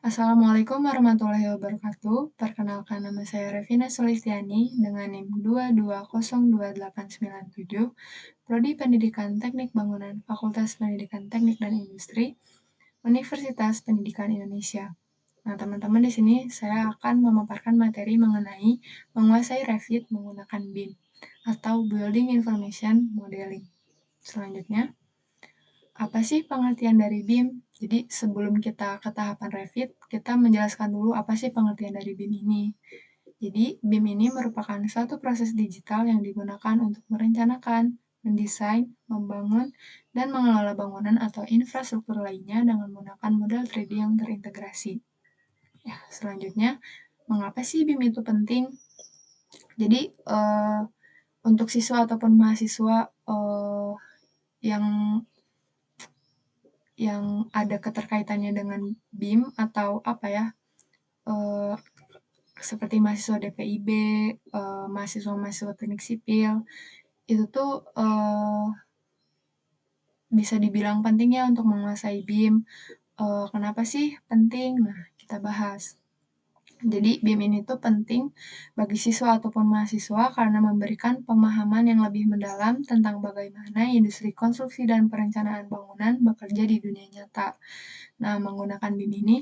Assalamualaikum warahmatullahi wabarakatuh. Perkenalkan nama saya Revina Sulistiani dengan NIM 2202897, Prodi Pendidikan Teknik Bangunan, Fakultas Pendidikan Teknik dan Industri, Universitas Pendidikan Indonesia. Nah, teman-teman di sini saya akan memaparkan materi mengenai menguasai Revit menggunakan BIM atau Building Information Modeling. Selanjutnya, apa sih pengertian dari BIM? Jadi sebelum kita ke tahapan Revit, kita menjelaskan dulu apa sih pengertian dari BIM ini. Jadi BIM ini merupakan suatu proses digital yang digunakan untuk merencanakan, mendesain, membangun, dan mengelola bangunan atau infrastruktur lainnya dengan menggunakan model 3D yang terintegrasi. Ya, selanjutnya, mengapa sih BIM itu penting? Jadi, untuk siswa ataupun mahasiswa yang ada keterkaitannya dengan BIM atau apa ya, eh, seperti mahasiswa DPIB, mahasiswa-mahasiswa teknik sipil, itu tuh bisa dibilang penting ya untuk menguasai BIM. Kenapa sih penting? Nah, kita bahas. Jadi BIM ini tuh penting bagi siswa ataupun mahasiswa karena memberikan pemahaman yang lebih mendalam tentang bagaimana industri konstruksi dan perencanaan bangunan bekerja di dunia nyata. Nah, menggunakan BIM ini,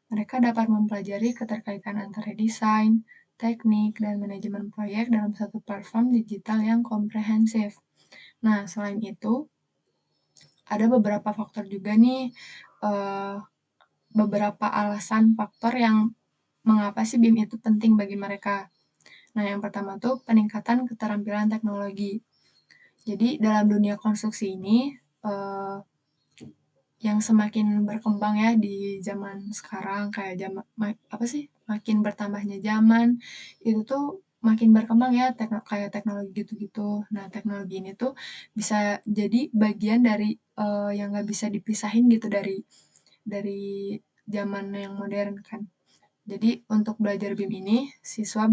mereka dapat mempelajari keterkaitan antara desain, teknik, dan manajemen proyek dalam satu platform digital yang komprehensif. Nah, selain itu, ada beberapa faktor juga nih, beberapa alasan faktor yang mengapa sih BIM itu penting bagi mereka. Nah, yang pertama tuh peningkatan keterampilan teknologi. Jadi, dalam dunia konstruksi ini, yang semakin berkembang ya di zaman sekarang, kayak zaman apa sih, makin bertambahnya zaman, itu tuh makin berkembang ya kayak teknologi gitu-gitu. Nah, teknologi ini tuh bisa jadi bagian dari yang nggak bisa dipisahin gitu dari zaman yang modern kan. Jadi untuk belajar BIM ini, siswa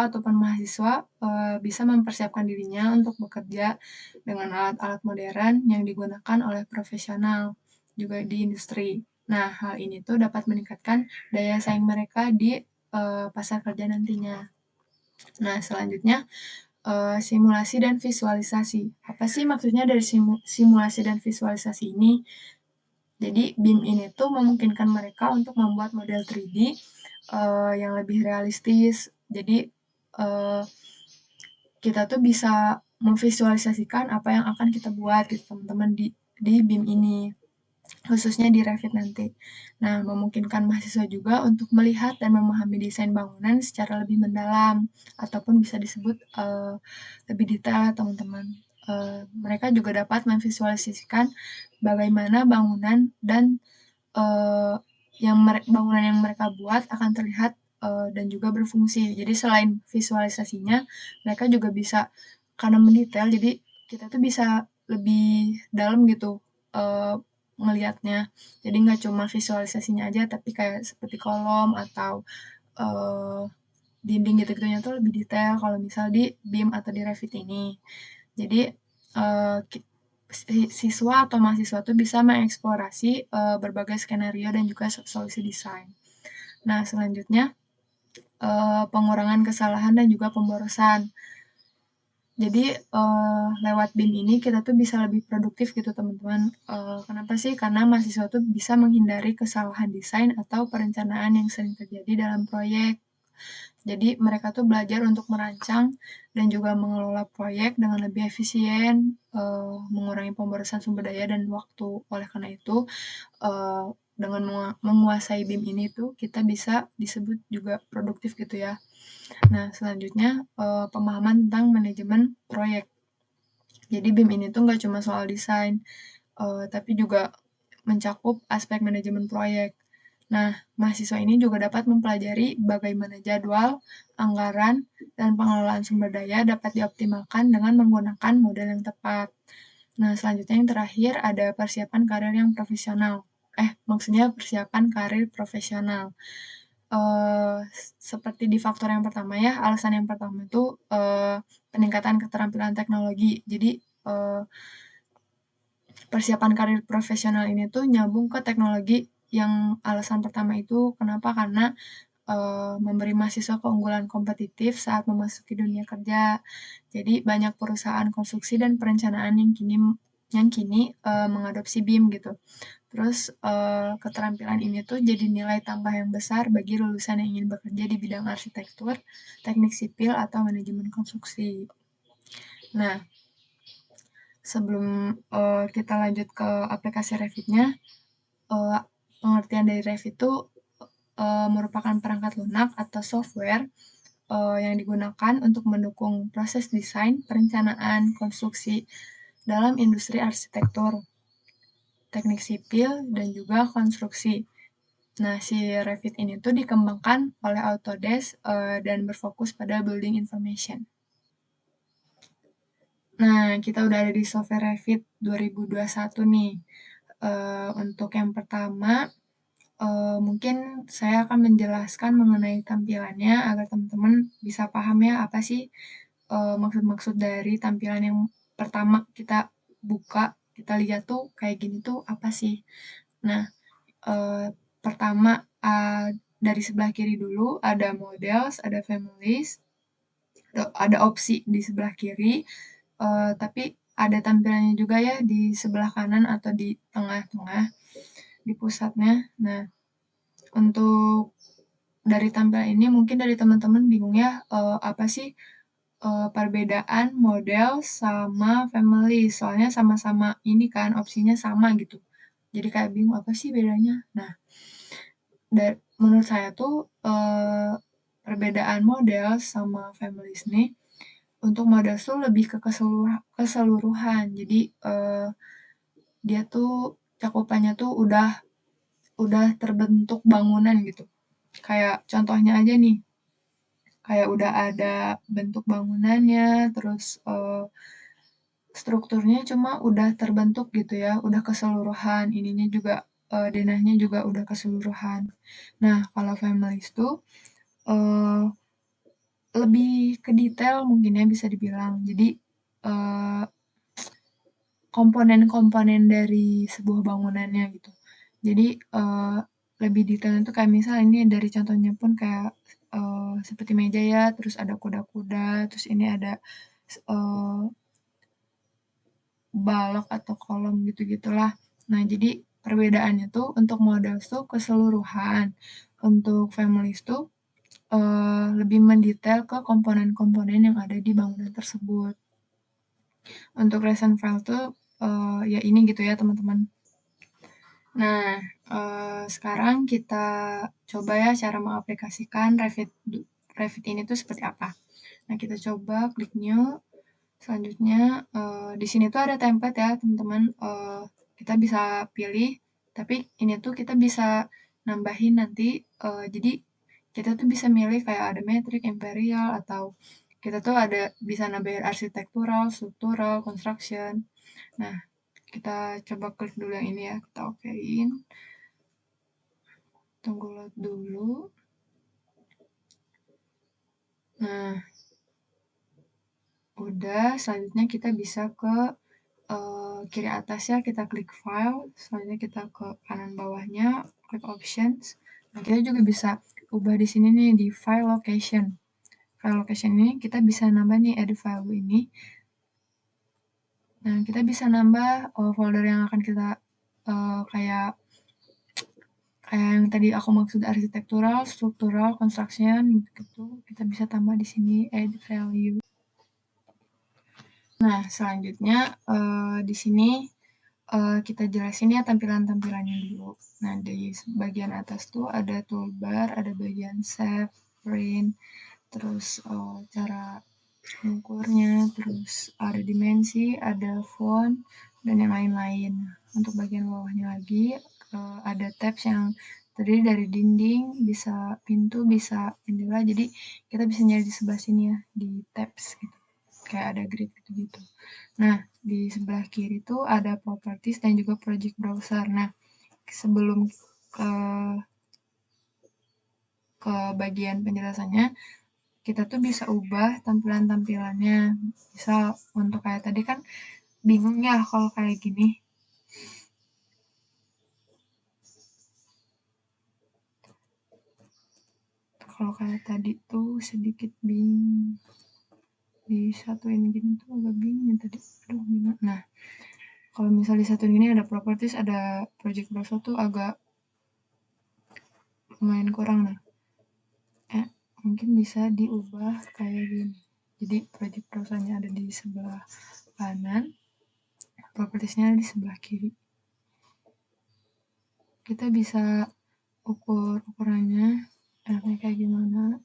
ataupun mahasiswa bisa mempersiapkan dirinya untuk bekerja dengan alat-alat modern yang digunakan oleh profesional juga di industri. Nah, hal ini tuh dapat meningkatkan daya saing mereka di pasar kerja nantinya. Nah, selanjutnya simulasi dan visualisasi. Apa sih maksudnya dari simulasi dan visualisasi ini? Jadi BIM ini tuh memungkinkan mereka untuk membuat model 3D yang lebih realistis. Jadi uh, kita tuh bisa memvisualisasikan apa yang akan kita buat gitu teman-teman di BIM ini, khususnya di Revit nanti. Nah, memungkinkan mahasiswa juga untuk melihat dan memahami desain bangunan secara lebih mendalam, ataupun bisa disebut lebih detail ya teman-teman. Mereka juga dapat memvisualisasikan bagaimana bangunan dan eh, bangunan yang mereka buat akan terlihat dan juga berfungsi. Jadi selain visualisasinya, mereka juga bisa karena mendetail, jadi kita tuh bisa lebih dalam gitu eh, ngelihatnya. Jadi nggak cuma visualisasinya aja, tapi kayak seperti kolom atau eh, dinding gitu-gitunya tuh lebih detail kalau misal di BIM atau di Revit ini. Jadi eh, siswa atau mahasiswa tuh bisa mengeksplorasi berbagai skenario dan juga solusi desain. Nah, selanjutnya pengurangan kesalahan dan juga pemborosan. Jadi lewat BIM ini kita tuh bisa lebih produktif gitu teman-teman. Kenapa sih? Karena mahasiswa tuh bisa menghindari kesalahan desain atau perencanaan yang sering terjadi dalam proyek. Jadi mereka tuh belajar untuk merancang dan juga mengelola proyek dengan lebih efisien, mengurangi pemborosan sumber daya dan waktu. Oleh karena itu, eh, dengan menguasai BIM ini tuh kita bisa disebut juga produktif gitu ya. Nah, selanjutnya pemahaman tentang manajemen proyek. Jadi BIM ini tuh nggak cuma soal desain, tapi juga mencakup aspek manajemen proyek. Nah, mahasiswa ini juga dapat mempelajari bagaimana jadwal, anggaran, dan pengelolaan sumber daya dapat dioptimalkan dengan menggunakan model yang tepat. Nah, selanjutnya yang terakhir ada persiapan karir yang profesional. Maksudnya persiapan karir profesional. Seperti di faktor yang pertama ya, alasan yang pertama itu peningkatan keterampilan teknologi. Jadi, persiapan karir profesional ini tuh nyambung ke teknologi yang alasan pertama itu kenapa, karena memberi mahasiswa keunggulan kompetitif saat memasuki dunia kerja. Jadi banyak perusahaan konstruksi dan perencanaan yang kini mengadopsi BIM gitu. Terus keterampilan ini tuh jadi nilai tambah yang besar bagi lulusan yang ingin bekerja di bidang arsitektur, teknik sipil, atau manajemen konstruksi. Nah, sebelum kita lanjut ke aplikasi Revit-nya, eh, pengertian dari Revit itu merupakan perangkat lunak atau software yang digunakan untuk mendukung proses desain, perencanaan, konstruksi dalam industri arsitektur, teknik sipil, dan juga konstruksi. Nah, si Revit ini tuh dikembangkan oleh Autodesk dan berfokus pada building information. Nah, kita udah ada di software Revit 2021 nih. Untuk yang pertama, mungkin saya akan menjelaskan mengenai tampilannya agar teman-teman bisa paham ya apa sih maksud-maksud dari tampilan yang pertama kita buka, kita lihat tuh kayak gini tuh apa sih. Nah, pertama dari sebelah kiri dulu ada models, ada families, ada opsi di sebelah kiri, tapi ada tampilannya juga ya di sebelah kanan atau di tengah-tengah, di pusatnya. Nah, untuk dari tampilan ini mungkin dari teman-teman bingung ya, apa sih perbedaan model sama family, soalnya sama-sama ini kan opsinya sama gitu. Jadi kayak bingung apa sih bedanya. Nah, menurut saya tuh perbedaan model sama families nih, untuk model tuh lebih ke keseluruhan. Jadi dia tuh cakupannya tuh udah terbentuk bangunan gitu. Kayak contohnya aja nih, kayak udah ada bentuk bangunannya, terus strukturnya cuma udah terbentuk gitu ya, udah keseluruhan, ininya juga denahnya juga udah keseluruhan. Nah, kalau families tuh eh, lebih ke detail mungkin ya bisa dibilang. Jadi eh, komponen-komponen dari sebuah bangunannya gitu. Jadi lebih detail itu kayak misal ini dari contohnya pun kayak seperti meja ya, terus ada kuda-kuda, terus ini ada eh, balok atau kolom gitu-gitulah. Nah, jadi perbedaannya tuh untuk model tuh keseluruhan. Untuk families tuh lebih mendetail ke komponen-komponen yang ada di bangunan tersebut. Untuk recent file tuh ya ini gitu ya teman-teman. Nah, sekarang kita coba ya cara mengaplikasikan Revit ini tuh seperti apa. Nah, kita coba klik new. Selanjutnya, di sini tuh ada template ya, teman-teman. Kita bisa pilih, tapi ini tuh kita bisa nambahin nanti. Jadi, kita tuh bisa milih kayak ada metrik, imperial, atau kita tuh ada bisa nambahin arsitektural, struktural, construction. Nah, kita coba klik dulu yang ini ya, kita okein. Tunggu load dulu. Nah, udah, selanjutnya kita bisa ke kiri atas ya, kita klik file, selanjutnya kita ke kanan bawahnya, klik options. Nah, kita juga bisa ubah di sini nih di file location. File location ini kita bisa nambah nih add file ini. Nah, kita bisa nambah folder yang akan kita kayak yang tadi aku maksud arsitektural, struktural, construction gitu. Kita bisa tambah di sini add value. Nah, selanjutnya di sini kita jelasin ya tampilan-tampilannya dulu. Nah, di bagian atas tuh ada toolbar, ada bagian save, print, terus cara mengukurnya, terus ada dimensi, ada font, dan yang lain-lain. Untuk bagian bawahnya lagi ada tabs yang terdiri dari dinding, bisa pintu, bisa jendela. Jadi kita bisa nyari di sebelah sini ya, di tabs gitu. Kayak ada grid gitu-gitu. Nah, di sebelah kiri tuh ada properties dan juga project browser. Nah, sebelum ke, ke bagian penjelasannya, kita tuh bisa ubah tampilan-tampilannya. Misal untuk kayak tadi kan bingung ya kalau kayak gini. Kalau kayak tadi tuh sedikit bingung. Disatuin gini tuh agak bingung ya tadi. Aduh gimana. Nah, kalau misal disatuin gini ada properties, ada project browser tuh agak lumayan kurang. Nah, mungkin bisa diubah kayak gini. Jadi project browsernya ada di sebelah kanan, propertiesnya ada di sebelah kiri. Kita bisa ukur ukurannya enaknya kayak gimana.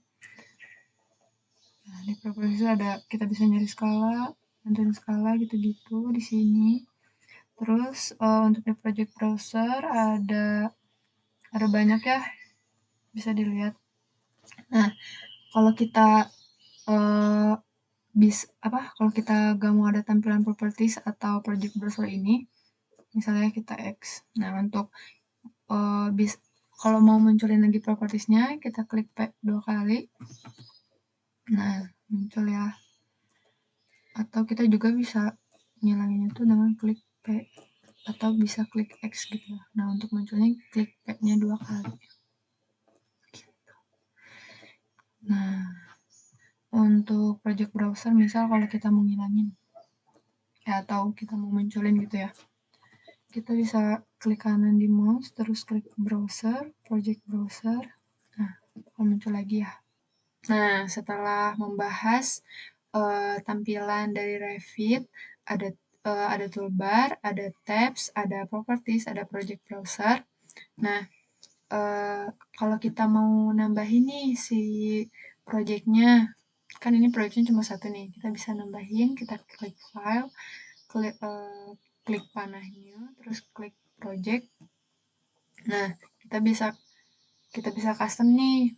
Nah, di properties ada kita bisa nyari skala, nentuin skala gitu-gitu di sini. Terus untuk di project browser ada banyak ya, bisa dilihat. Nah, kalau kita kalau kita gak mau ada tampilan properties atau project browser ini, misalnya kita X. Nah, untuk kalau mau munculin lagi propertiesnya, kita klik P 2 kali. Nah, muncul ya. Atau kita juga bisa ngilanginnya tuh dengan klik P atau bisa klik X gitu. Nah, untuk munculnya klik P-nya 2 kali. Gitu. Nah, untuk project browser misal kalau kita mau ngilangin ya, atau kita mau munculin gitu ya, kita bisa klik kanan di mouse terus klik browser, project browser. Nah, muncul lagi ya. Nah, setelah membahas tampilan dari Revit, ada toolbar, ada tabs, ada properties, ada project browser. Nah, kalau kita mau nambahin nih si projectnya, kan ini projectnya cuma satu nih, kita bisa nambahin, kita klik file, klik panahnya, terus klik project. Nah, kita bisa custom nih,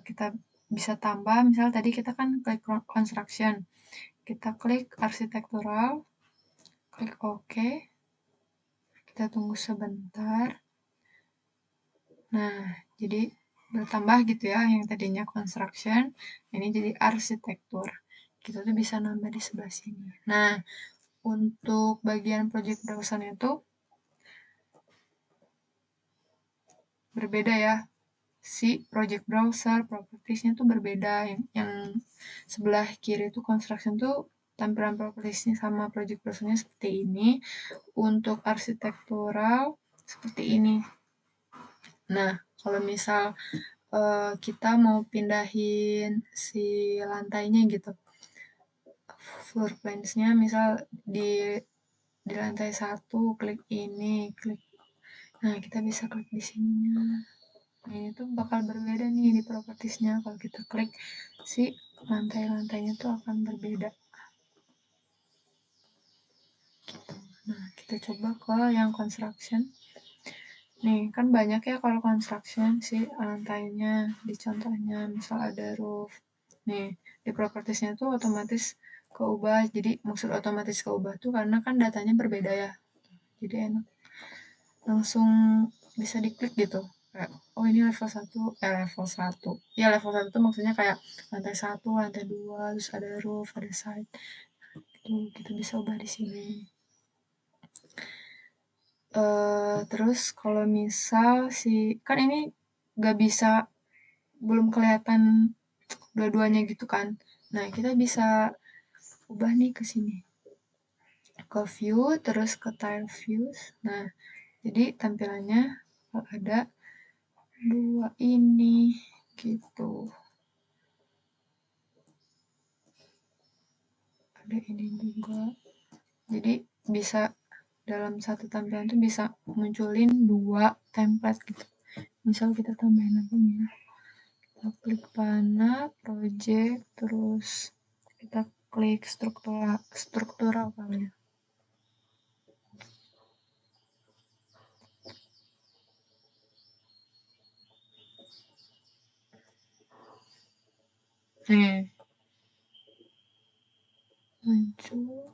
kita bisa tambah, misal tadi kita kan klik construction, kita klik architectural, klik OK, kita tunggu sebentar. Nah, jadi bertambah gitu ya, yang tadinya construction, ini jadi arsitektur. Kita tuh bisa nambah di sebelah sini. Nah, untuk bagian project browser-nya tuh berbeda ya. Si project browser, propertiesnya tuh berbeda. Yang sebelah kiri tuh construction tuh tampilan propertiesnya sama project browser-nya seperti ini. Untuk arsitektural seperti ini. Nah, kalau misal kita mau pindahin si lantainya gitu, floor plans-nya misal di lantai 1, klik ini, klik. Nah, kita bisa klik di sininya. Nah, ini tuh bakal berbeda nih di propertiesnya. Kalau kita klik, si lantai-lantainya tuh akan berbeda. Gitu. Nah, kita coba ke yang construction. Nih, kan banyak ya kalau construction sih lantainya. Di contohnya, misal ada roof. Nih, di propertiesnya tuh otomatis keubah. Jadi, maksud otomatis keubah tuh karena kan datanya berbeda ya. Jadi enak. Langsung bisa diklik gitu. Kayak, oh ini level 1, level 1. Ya, level 1 tuh maksudnya kayak lantai 1, lantai 2, terus ada roof, ada side. Gitu, kita bisa ubah di sini. Terus kalau misal kan ini gak bisa, belum kelihatan dua-duanya gitu kan. Nah, kita bisa ubah nih ke sini. Ke view, terus ke tile views. Nah, jadi tampilannya ada dua ini gitu. Ada ini juga. Jadi bisa dalam satu tampilan tuh bisa munculin dua template gitu. Misal kita tambahin lagi nih ya. Kita klik panah, project, terus kita klik struktural kali ya. Nih, muncul.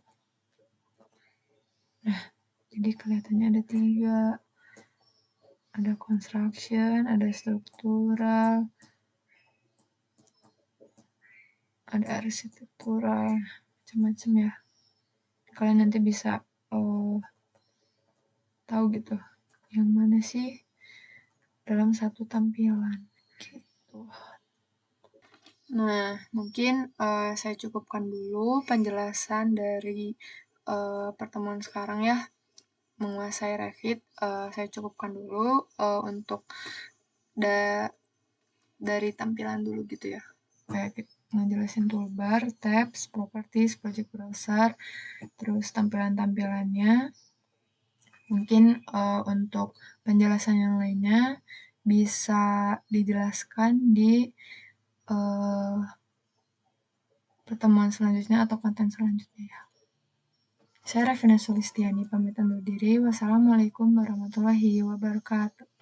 Nah, jadi kelihatannya ada 3. Ada construction, ada struktural, ada arsitektural, macam-macam ya. Kalian nanti bisa tahu gitu yang mana sih dalam satu tampilan gitu. Nah, mungkin, saya cukupkan dulu penjelasan dari, pertemuan sekarang ya, menguasai Revit, saya cukupkan dulu, untuk da dari tampilan dulu gitu ya. Kayak ngejelasin toolbar, tabs, properties, project browser, terus tampilan-tampilannya. Mungkin, untuk penjelasan yang lainnya bisa dijelaskan di, eee, pertemuan selanjutnya atau konten selanjutnya ya. Saya Revina Sulistiani pamit undur diri. Wassalamualaikum warahmatullahi wabarakatuh.